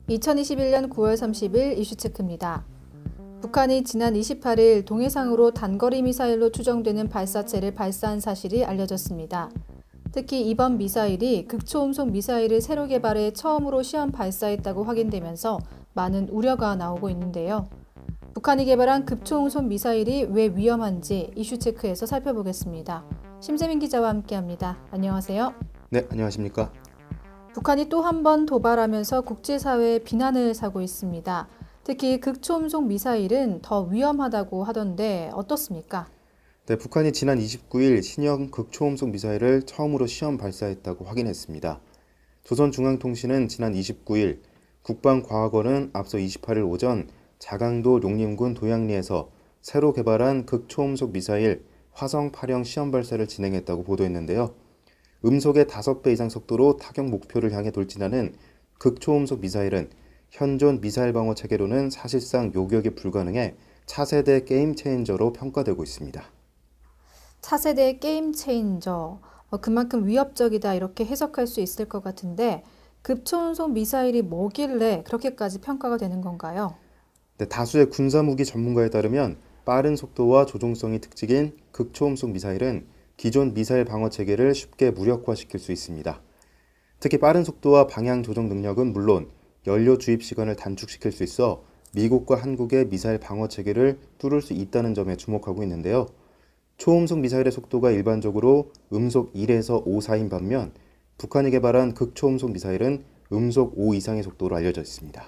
2021년 9월 30일 이슈체크입니다. 북한이 지난 28일 동해상으로 단거리 미사일로 추정되는 발사체를 발사한 사실이 알려졌습니다. 특히 이번 미사일이 극초음속 미사일을 새로 개발해 처음으로 시험 발사했다고 확인되면서 많은 우려가 나오고 있는데요. 북한이 개발한 극초음속 미사일이 왜 위험한지 이슈체크에서 살펴보겠습니다. 심재민 기자와 함께합니다. 안녕하세요. 네, 안녕하십니까. 북한이 또 한 번 도발하면서 국제사회의 비난을 사고 있습니다. 특히 극초음속 미사일은 더 위험하다고 하던데 어떻습니까? 네, 북한이 지난 29일 신형 극초음속 미사일을 처음으로 시험 발사했다고 확인했습니다. 조선중앙통신은 지난 29일 국방과학원은 앞서 28일 오전 자강도 용림군 도양리에서 새로 개발한 극초음속 미사일 화성 8형 시험 발사를 진행했다고 보도했는데요. 음속의 5배 이상 속도로 타격 목표를 향해 돌진하는 극초음속 미사일은 현존 미사일 방어 체계로는 사실상 요격이 불가능해 차세대 게임 체인저로 평가되고 있습니다. 차세대 게임 체인저, 그만큼 위협적이다 이렇게 해석할 수 있을 것 같은데 극초음속 미사일이 뭐길래 그렇게까지 평가가 되는 건가요? 네, 다수의 군사무기 전문가에 따르면 빠른 속도와 조종성이 특징인 극초음속 미사일은 기존 미사일 방어 체계를 쉽게 무력화시킬 수 있습니다. 특히 빠른 속도와 방향 조정 능력은 물론 연료 주입 시간을 단축시킬 수 있어 미국과 한국의 미사일 방어 체계를 뚫을 수 있다는 점에 주목하고 있는데요. 초음속 미사일의 속도가 일반적으로 음속 1에서 5 사이인 반면 북한이 개발한 극초음속 미사일은 음속 5 이상의 속도로 알려져 있습니다.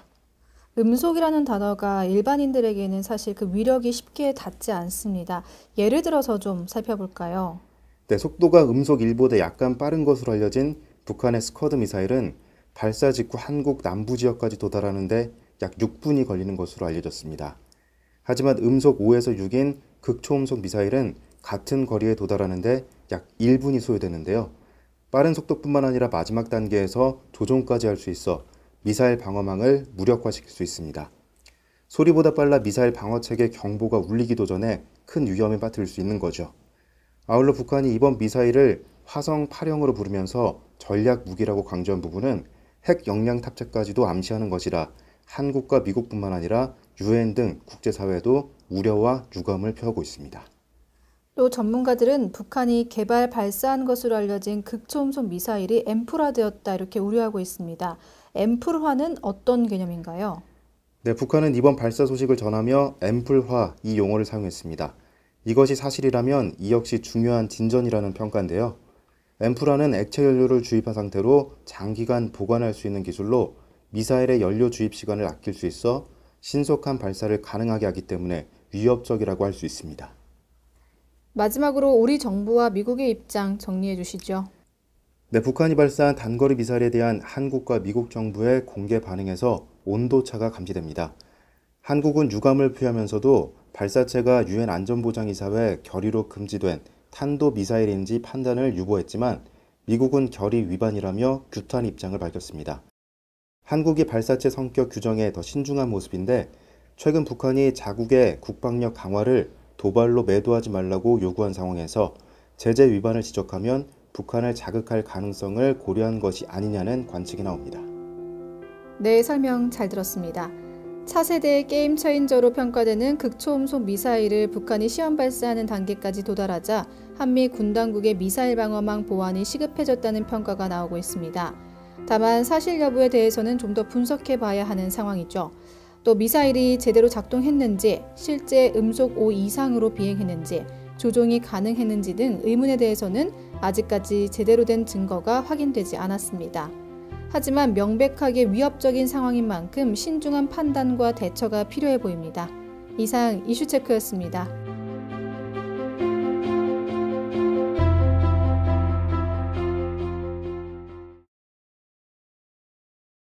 음속이라는 단어가 일반인들에게는 사실 그 위력이 쉽게 닿지 않습니다. 예를 들어서 좀 살펴볼까요? 네, 속도가 음속 1보다 약간 빠른 것으로 알려진 북한의 스커드 미사일은 발사 직후 한국 남부 지역까지 도달하는데 약 6분이 걸리는 것으로 알려졌습니다. 하지만 음속 5에서 6인 극초음속 미사일은 같은 거리에 도달하는데 약 1분이 소요되는데요. 빠른 속도뿐만 아니라 마지막 단계에서 조종까지 할 수 있어 미사일 방어망을 무력화시킬 수 있습니다. 소리보다 빨라 미사일 방어체계 경보가 울리기도 전에 큰 위험에 빠뜨릴 수 있는 거죠. 아울러 북한이 이번 미사일을 화성 8형으로 부르면서 전략 무기라고 강조한 부분은 핵 역량 탑재까지도 암시하는 것이라 한국과 미국뿐만 아니라 유엔 등 국제사회도 우려와 유감을 표하고 있습니다. 또 전문가들은 북한이 개발 발사한 것으로 알려진 극초음속 미사일이 엠프라되었다 이렇게 우려하고 있습니다. 엠플화는 어떤 개념인가요? 네, 북한은 이번 발사 소식을 전하며 엠플화 이 용어를 사용했습니다. 이것이 사실이라면 이 역시 중요한 진전이라는 평가인데요. 엠플화는 액체 연료를 주입한 상태로 장기간 보관할 수 있는 기술로 미사일의 연료 주입 시간을 아낄 수 있어 신속한 발사를 가능하게 하기 때문에 위협적이라고 할 수 있습니다. 마지막으로 우리 정부와 미국의 입장 정리해 주시죠. 네, 북한이 발사한 단거리 미사일에 대한 한국과 미국 정부의 공개 반응에서 온도차가 감지됩니다. 한국은 유감을 표하면서도 발사체가 유엔 안전보장이사회 결의로 금지된 탄도미사일인지 판단을 유보했지만 미국은 결의 위반이라며 규탄 입장을 밝혔습니다. 한국이 발사체 성격 규정에 더 신중한 모습인데 최근 북한이 자국의 국방력 강화를 도발로 매도하지 말라고 요구한 상황에서 제재 위반을 지적하면 북한을 자극할 가능성을 고려한 것이 아니냐는 관측이 나옵니다. 네, 설명 잘 들었습니다. 차세대의 게임 체인저로 평가되는 극초음속 미사일을 북한이 시험 발사하는 단계까지 도달하자 한미 군 당국의 미사일 방어망 보완이 시급해졌다는 평가가 나오고 있습니다. 다만 사실 여부에 대해서는 좀 더 분석해 봐야 하는 상황이죠. 또 미사일이 제대로 작동했는지, 실제 음속 5 이상으로 비행했는지, 조종이 가능했는지 등 의문에 대해서는 아직까지 제대로 된 증거가 확인되지 않았습니다. 하지만 명백하게 위협적인 상황인 만큼 신중한 판단과 대처가 필요해 보입니다. 이상 이슈체크였습니다.